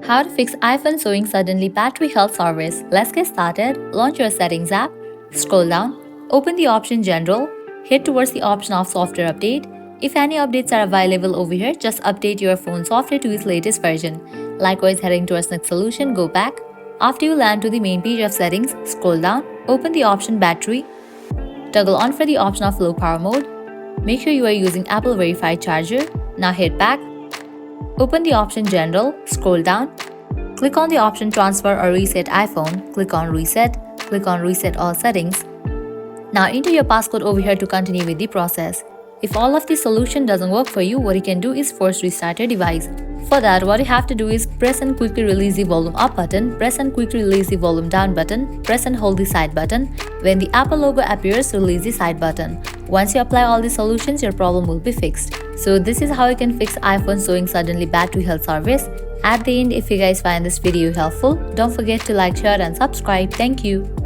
How to fix iPhone showing suddenly battery health service. Let's get started. Launch your settings app, scroll down, open the option general, head towards the option of software update. If any updates are available over here, just update your phone software to its latest version. Likewise, heading towards next solution, go back. After you land to the main page of settings, scroll down, open the option battery, toggle on for the option of low power mode. Make sure you are using Apple verified charger. Now head back. Open the option General, scroll down, click on the option Transfer or Reset iPhone, click on Reset all settings. Now enter your passcode over here to continue with the process. If all of the solution doesn't work for you, what you can do is force restart your device. For that, what you have to do is press and quickly release the volume up button, press and quickly release the volume down button, press and hold the side button. When the Apple logo appears, release the side button. Once you apply all the solutions, your problem will be fixed. So this is how you can fix iPhone showing suddenly battery health service. At the end, if you guys find this video helpful, don't forget to like, share and subscribe. Thank you.